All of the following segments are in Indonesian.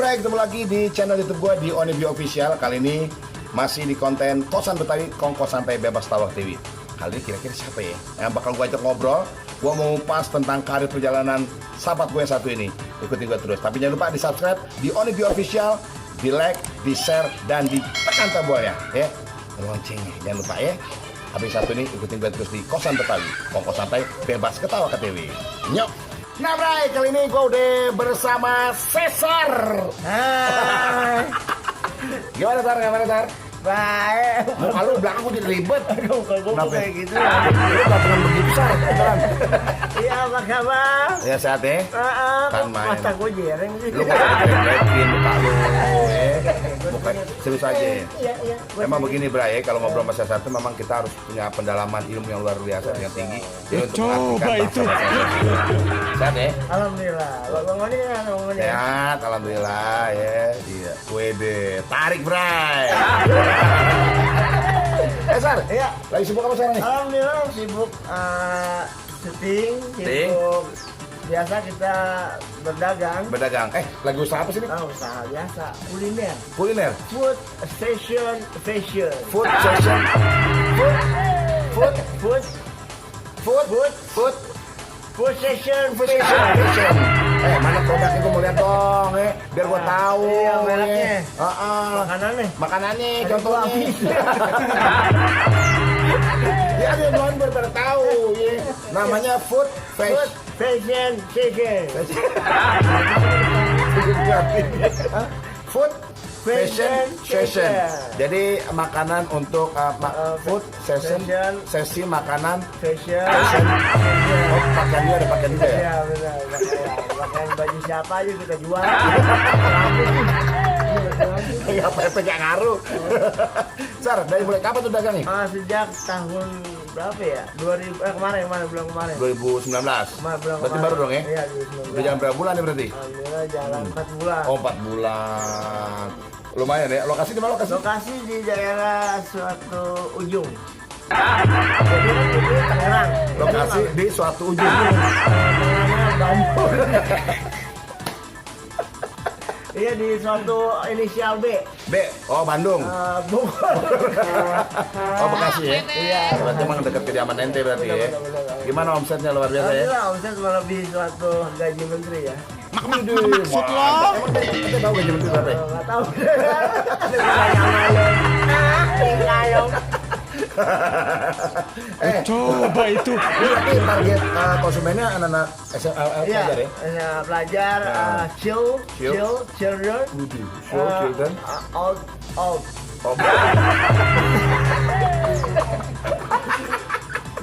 Bray, ketemu lagi di channel YouTube gue di Onibio Official. Kali ini masih di konten Kosan Betawi, Kongkos Santai Bebas Tawa TV. Kali ini kira-kira siapa ya yang bakal gue ajak ngobrol? Gue mau ngupas tentang karir perjalanan sahabat gue yang satu ini. Ikutin gue terus. Tapi jangan lupa di subscribe di Onibio Official, di like, di share, dan ditekan tombolnya ya. Loncengnya jangan lupa ya. Habis satu ini ikutin gue terus di Kosan Betawi, Kongkos Santai Bebas Ketawa ke TV. Nyok. Nah Bray, kali ini gue udah bersama Cesar. Hai. Gimana Tar? Baik. Muka lu belakang gue jadi ribet. Muka gue kayak gitu. Lu gak pernah begitu Sar. Iya, apa kabar? Ya sehat ya? Kan main. Mata gue jereng sih. Lu gak jelek-jelekin muka lu muka serius aja. Iya. Emang begini Bray, kalau ngobrol sama Cesar itu memang kita harus punya pendalaman ilmu yang luar biasa, yang tinggi. Coba itu. Sehat ya? Alhamdulillah. Bang Ngoni kan ngomongnya. Sehat, alhamdulillah ya. Iya. Wede, tarik Bray. Sar, Iya. lagi sibuk apa sekarang nih? Alhamdulillah sibuk syuting, sibuk. Biasa kita berdagang. Lagi usaha apa sih nih? Usaha biasa, kuliner. Kuliner. Food station fashion. Food session. Food station Fashion. Mana produknya gue mau lihat dong, biar gue tahu. Iya, mereknya. Makanannya contohnya. Ya dia belum biar tahu, ya. Namanya Food fashion station. Food Fashion Session. Jadi makanan untuk food session, sesi makanan Fashion. Oh, pakaiannya ada pakaian juga ya? Iya benar. Pakaian baju siapa aja kita jual. Nggak apa-apa, nggak ngaruh. Sar, dari mulai kapan tuh dagang nih? Sejak tahun berapa ya? 2000 bulan kemarin. 2019. Bulan Berarti baru dong ya? Iya, 2019. Udah jalan berapa bulan nih berarti? Alhamdulillah jalan 4 bulan. Oh, 4 bulan. Lumayan ya. Lokasi di mana lokasi? Lokasi di daerah suatu ujung. Jadi itu Tangerang. Lokasi di suatu ujung. Tangerangnya Bandung. Iya di suatu inisial B. Oh Bandung. Bogor. Oh Bekasi ya? Iya. Berarti emang dekat kediaman ente berarti ya? Benar. Gimana omsetnya luar biasa ya? Alhamdulillah omset melebihi suatu gaji menteri ya. Maksud lo? Emang ente tahu gaji menteri berapa ya? Nggak tahu. Coba itu. Berarti target konsumennya anak-anak pelajar ya? Pelajar, children, Children. old. Oh,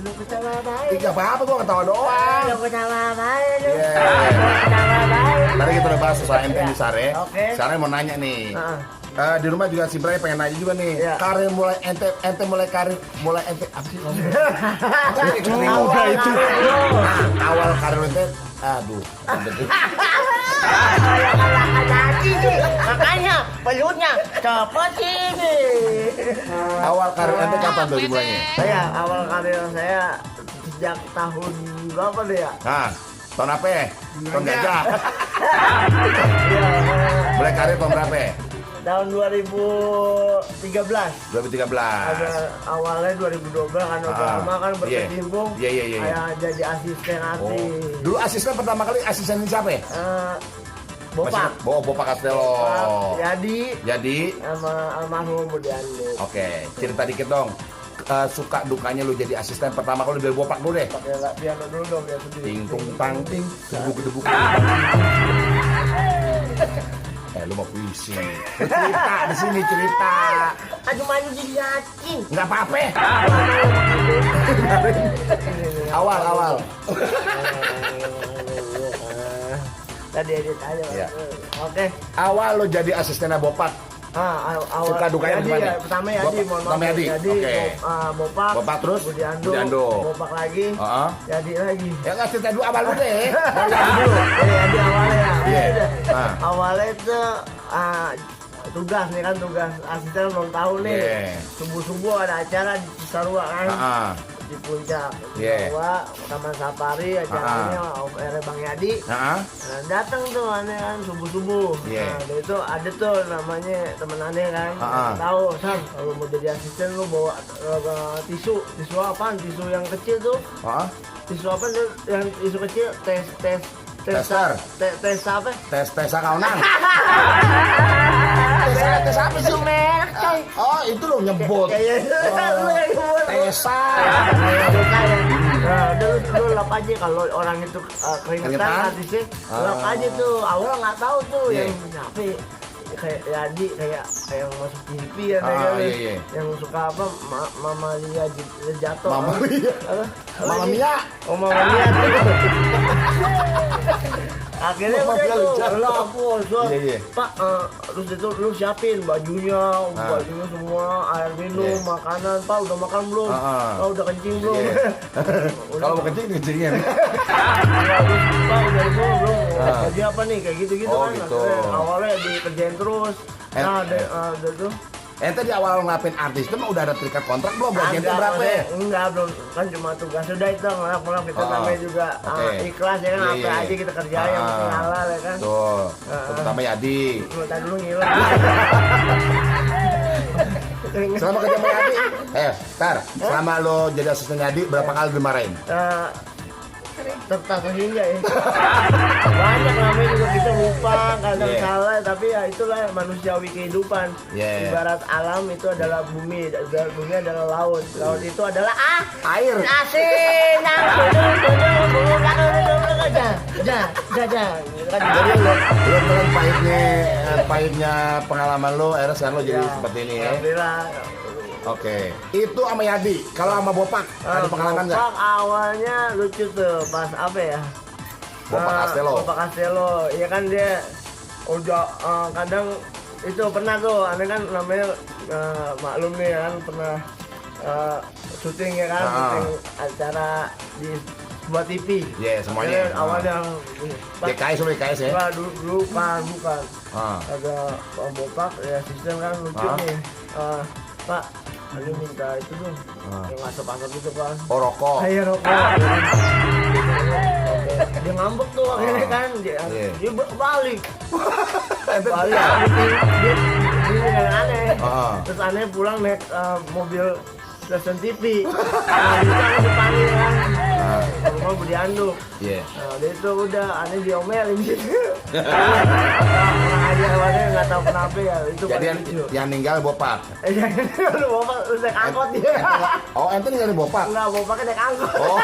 Lu ketawa baik. Gak apa-apa, gua ketawa doang. Lu ketawa baik. Tadi kita udah bahas soal ente di Sare. Oke. Sekarang mau nanya nih. Di rumah juga si Bray pengen nanya juga nih. Iya. Karir mulai ente mulai ente apa sih? Coba itu. Awal karir ente, aduh. Makanya pelutnya cepet sini. Awal karir ente kapan tuh dimulainya? Awal karir saya sejak tahun berapa deh ya? Nah, tahun apa ya? Tahun gajah. Mulai karir tahun berapa ya? Tahun 2013. 2013. Ada awalnya 2012 kan udah lama kan berkecimpung. Iya. Kayak jadi asisten artis. Dulu asisten pertama kali asisten siapa ya? Bopak. Bopak Castello. Jadi Sama almarhum Budiando. Oke, cerita dikit dong. Suka dukanya lu jadi asisten pertama kali dari Bopak dulu deh. Pakai piano dulu dong biar sendiri. Ting tung tang ting, debuk. Lu mau puisi. Cerita di sini cerita. Aduh maju diliatin. Enggak apa-apa. Awal. Tadi edit aja. Iya. Oke. Awal lo jadi asistennya Bopak. Awal. Suka dukanya Yadi, gimana? ya, pertama Yadi, mohon maaf. Pertama Yadi. Oke. Bopak terus Budiando. Bopak lagi. Yadi lagi. Ya nggak cerita dulu awal lu deh. Mau Yadi dulu. Yadi awalnya. Iya. Awalnya itu tugas nih kan, tugas asisten ulang tahun nih. Iya. Subuh-subuh ada acara di Cisarua kan. di puncak. Iya. Gua Taman Safari acaranya OFR Bang Yadi. Heeh. Nah, datang tuh aneh kan subuh-subuh. Iya. Nah, dari itu ada tuh namanya temen aneh kan. Ah. Tahu, Sam, kalau mau jadi asisten lu bawa tisu apaan? Tisu yang kecil tuh. Heeh. Tisu apa tuh? Yang tisu kecil Tester. tes apa? Tes akaunan. Tes apa sih? Tisu merah, coy. Oh, itu lo nyebut. Kayak lu yang nyebut. Tesar. Nah, lu lap aja kalau orang itu keringetan Keringetan? artisnya, lap aja tuh. Awalnya nggak tahu tuh Iya. yang apa kayak Yadi kayak yang masuk TV ya Iya. yang suka apa Mama Lia jatuh. Mama Lia. Apa? Mama Mia. Oh, Mama Lia tuh. Akhirnya Mama udah Lia tuh, jatuh. lo hapus, Iya. Pak, terus itu lu siapin bajunya semua, air minum, Iya. makanan, Pak udah makan belum? Pak udah kencing belum? Iya. Udah, Kalau mau kencing kencingnya. Pak udah itu belum? Jadi apa nih kayak gitu-gitu Oh, kan? gitu. Akhirnya awalnya dikerjain terus. Nah, ada tuh. Ente di awal ngelapin artis itu mah udah ada terikat kontrak belum? Buat ente berapa ya? Enggak, belum. Kan cuma tugas sudah itu ngelap kita namanya juga ikhlas ya kan, Iya, apa iya. aja kita kerjain yang penting halal ya kan. Tuh, terutama Yadi. Lu tadi dulu ngilang. Selama kerja sama Yadi, selama lo jadi asisten Yadi berapa kali dimarahin? Tertata hingga ya. Banyak namanya juga kita lupa, kadang Iya. salah, tapi ya itulah manusiawi kehidupan. Iya. Ibarat alam itu adalah bumi, bumi adalah laut, laut itu adalah Air. asin. Jadi lo telan pahitnya pengalaman lo, akhirnya sekarang lo jadi seperti ini ya. Alhamdulillah. Oke, itu sama Yadi. Kalau sama Bopak, ada pengalaman nggak? Bopak awalnya lucu tuh pas apa ya? Bopak Castello. Bopak Castello, ya kan dia udah kadang itu pernah tuh, aneh kan namanya maklum nih kan pernah syuting ya kan, syuting acara di sebuah TV. Iya, semuanya. Jadi awalnya DKS lo DKS ya? Enggak, dulu bukan. Ada Pak Bopak ya sistem kan lucu nih. Pak, Ali minta itu dong, yang asap-asap itu kan. Oh, rokok. Kayak rokok. Dia ngambek tuh akhirnya kan, dia balik. Balik, dia yang aneh. Terus aneh pulang naik mobil stasiun TV. Nah, itu aneh dipanggil kan. Rumah Budi Anduk. Iya. Nah, dia itu udah aneh diomelin gitu. Orang aja awalnya nggak tahu kenapa ya, itu Jadi paling lucu. yang ninggal Bopak. Lu bapak lu naik angkot dia. Oh, ente ninggalin Bopak. Enggak, bapaknya naik angkot. Oh,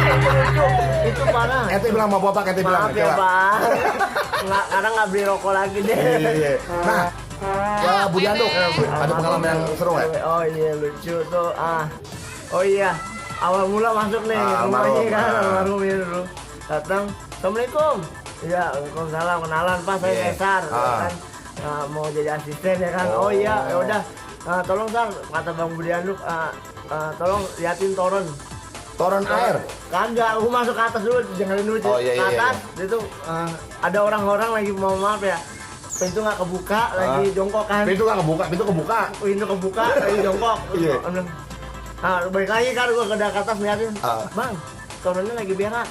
Itu lucu. Itu parah. ente bilang sama Bopak, ente bilang. Maaf ya, Pak. Karena nggak beli rokok lagi deh. Iya. Nah, ya Budi Anduk, ada pengalaman yang seru nggak? Oh iya, lucu tuh. Oh iya, awal mula masuk nih rumahnya kan, almarhumnya dulu. Datang, Assalamualaikum. Iya, Waalaikumsalam, kenalan Pak, saya Cesar. Kan mau jadi asisten ya kan. Oh iya, ya udah. Tolong Sar, kata Bang Budi Anduk, tolong liatin toren. Toren air. Kagak, aku masuk ke atas dulu, dengerin dulu ke atas. Itu ada orang-orang lagi mau maaf ya. Pintu nggak kebuka, lagi jongkok kan. Pintu nggak kebuka, pintu kebuka. Pintu kebuka, lagi jongkok. Iya. Balik lagi kan, gua ke atas liatin. Bang, torennya lagi berak.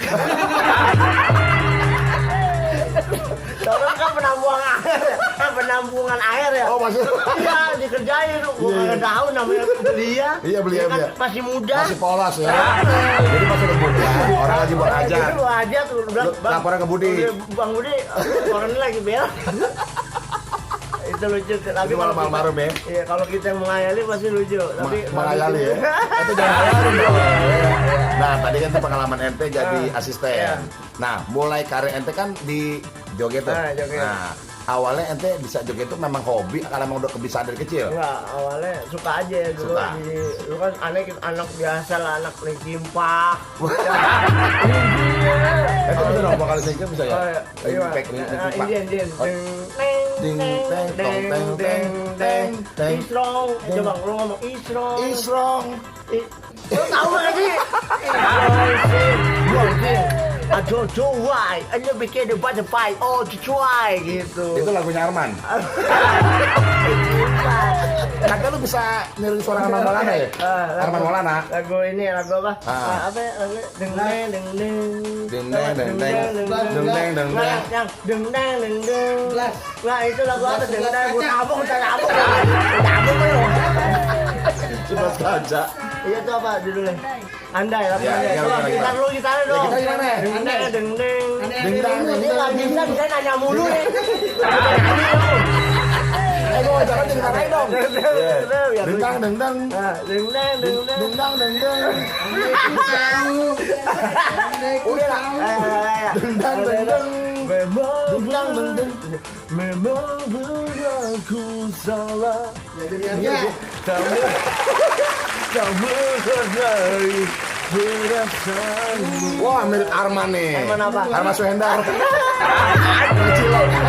Toren kan penampungan air ya. Oh, maksud? Iya, dikerjain. Gua nggak tahu namanya belia. Iya, belia. Kan masih muda. Masih polos ya. Jadi pas udah buka, orang lagi buat aja. Jadi gua aja tuh bilang, Bang, laporan ke Budi. Bang Budi, torennya lagi berak. Itu lucu, tapi Itu malam almarhum ya. Iya, kalau kita yang mengayali pasti lucu, tapi Mengayali ya. Itu jangan ngayalin dong. Nah, tadi kan itu pengalaman ente jadi asisten. Nah, mulai karir ente kan di joget tuh. Joget. Nah, awalnya ente bisa joget itu memang hobi karena memang udah kebiasaan dari kecil. Enggak, awalnya suka aja dulu. Suka. Dulu kan anak biasa lah, anak Linkin Park. Itu bisa dong vokal singkat bisa ya? Indian. Ding teng tong teng teng teng teng. Isrong. Coba lu ngomong Isrong. Isrong. Lu tahu gak sih? Aduh cuy, aja bikin the butterfly, oh cuy gitu. Itu lagunya Arman. Kagak lu bisa niru suara Arman Maulana ya? Arman Maulana. Lagu ini lagu apa? Apa ya? Lagu deng deng deng Deng deng deng deng deng deng deng deng. yang deng deng deng deng. Nah itu lagu apa? Deng deng gue tabung tabung lo. Coba saja. Iya itu apa judulnya? Andai lagu Ya, Andai. ya, Coba ya, gitar lu gitar dong. gitar gimana? Deng deng deng deng. Deng deng deng Dia nggak deng. bisa nanya mulu nih. Ayo jangan jadi lain dong. Deng Dendang dendang. deng deng deng deng. Dendang dendang. Udah lah. Dendang dendang. Memang Dendang dendang. memang aku salah. Kamu dari perasaanmu. Wah, mirip Arman nih. Arman apa? Arman Suhendar.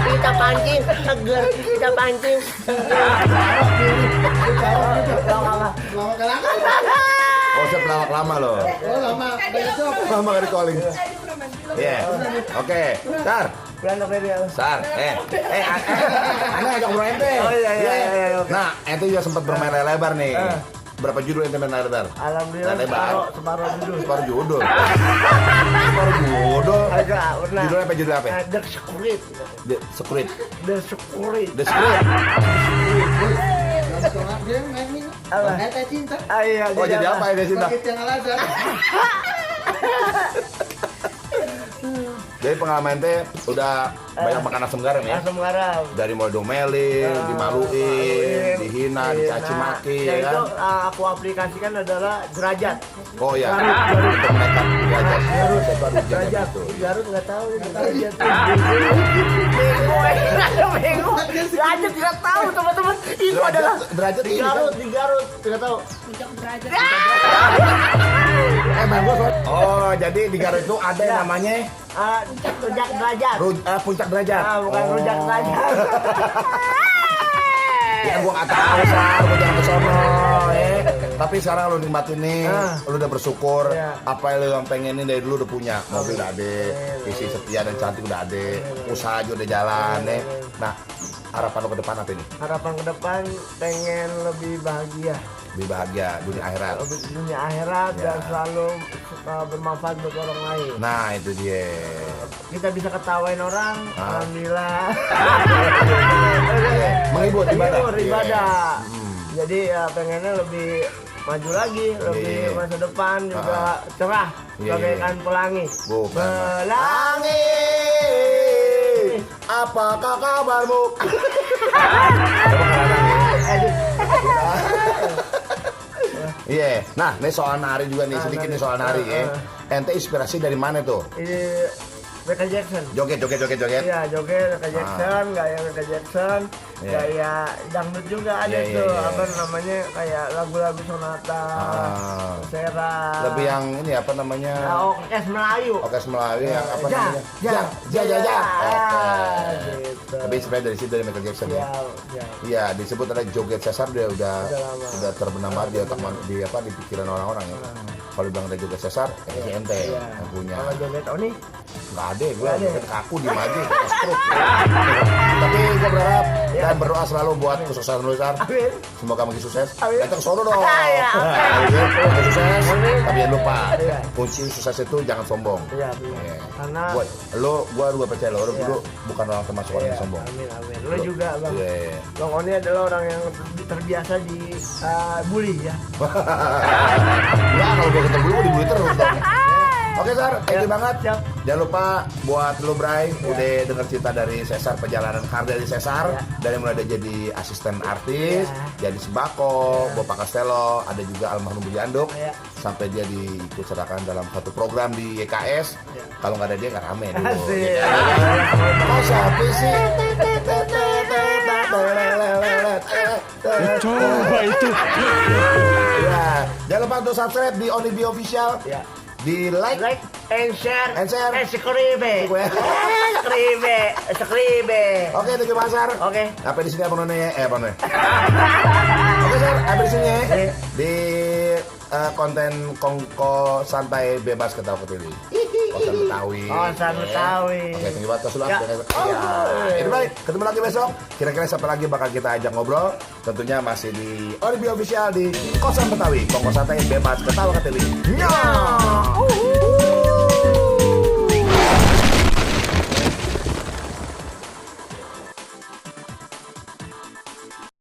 Kita pancing, seger. Kita pancing. Oh, saya pelawak lama loh. Lama gak di calling. Iya. Oke, Sar. Berantem dia. Sar, aneh ajak bro ente. Oh iya. Nah, ente juga sempat bermain layar lebar nih. Berapa judul ente main layar lebar? Alhamdulillah separuh judul. Separuh judul. Separuh judul. Agak pernah. Judulnya apa judul apa? The Secret. The Secret. The Secret. The Secret. Apa? Iya. Oh, jadi apa ya cinta? Jadi pengalaman ente udah banyak makan asam garam ya? Asam garam. Dari mulai domelin, dimaluin, dihina, dicaci maki, Ya ya itu kan? aku aplikasikan adalah derajat. Oh ya, Garut. untuk menaikkan derajat. Derajat. Itu. Garut nggak tahu itu derajat. Bego. Derajat tidak tahu teman-teman. Itu adalah derajat di ini Garut, kan? di Garut tidak tahu. Emang gua oh, jadi di Garut itu ada yang namanya Rujak derajat. puncak derajat. Bukan rujak derajat. Ya gua nggak tahu Sar, gua jangan kesono ya. Tapi sekarang lu nikmatin nih, lu udah bersyukur. Iya. Apa yang lu pengenin dari dulu udah punya. Mobil udah ada, isi setia dan cantik udah ada, usaha juga udah jalan ya. Nah, harapan lu ke depan apa ini? Harapan ke depan pengen lebih bahagia. Lebih bahagia dunia akhirat. Lebih dunia akhirat Ya. dan selalu bermanfaat buat orang lain. Nah, itu dia. Kita bisa ketawain orang, alhamdulillah. Menghibur ibadah. Menghibur ibadah. Iya. Jadi ya pengennya lebih maju lagi, lebih masa depan juga cerah, Iya. bagaikan pelangi. Bukan. Pelangi. Apakah kabarmu? Iya, nah ini soal nari juga nih, sedikit nih soal nari ya. Ente inspirasi dari mana tuh? Ini Michael Jackson. Joget. Iya, joget Michael Jackson, gaya Michael Jackson, Iya. gaya dangdut juga ada Iya, tuh, iya. apa namanya kayak lagu-lagu sonata, Sera. Lebih yang ini apa namanya? Orkes Melayu. Orkes Melayu yang apa Ja, namanya? ja. Ja. Gitu. Tapi sebenarnya dari situ dari Michael Jackson ya. Ya. Iya, disebut ada joget Cesar dia udah lama. terbenam banget di otak di apa di pikiran orang-orang ya. Kalau bilang ada joget Cesar, ya si ente Iya. yang punya. Kalau joget Oni, Nggak ada, gue Nggak ada. joget kaku di aja, stroke. Tapi gue berharap dan berdoa selalu buat kesuksesan lu, Sar. amin. Semoga makin sukses. Amin. Datang sono dong. Iya, oke. Makin sukses. Tapi jangan lupa, Iya. kunci sukses itu jangan sombong. Iya, benar. Iya. Karena Gua juga percaya lo, lu bukan orang termasuk orang yang sombang. amin. Lo juga, Bang. Iya. Bang Oni adalah orang yang terbiasa di bully ya. Enggak, kalau gue ketemu lu dibully terus dong. Oke Sar, thank you Ya, banget. siap. Jangan lupa buat lu Bray, udah denger cerita dari Cesar, perjalanan karir dari Cesar, Ya. dari mulai dia jadi asisten artis, Ya. jadi sembako, Bapak Castello, ada juga almarhum Budi Anduk, Ya. sampai dia diikut sertakan dalam satu program di YKS. Ya. Kalau nggak ada dia nggak rame dulu. Asik. Ya kan? Oh siapa sih? Coba itu. Ya, jangan lupa untuk subscribe di Only Be Official. Ya. Di like. Like and share. And share. Subscribe. Subscribe. Oke, thank you Mas Sar. Oke. Sampai di sini apa namanya? Apa namanya? Oke Sar, sampai di sini ya. Di konten Kongko Santai Bebas Ketawa Ketiri. Kosan Betawi. Kosan Oke. Betawi. Oke, thank you banget Kak Sulam. Ya. Ya. Itu baik, ketemu lagi besok. Kira-kira siapa lagi bakal kita ajak ngobrol? Tentunya masih di Orbi Official di Kosan Betawi. Kongko santai bebas ketawa ke TV. Ya.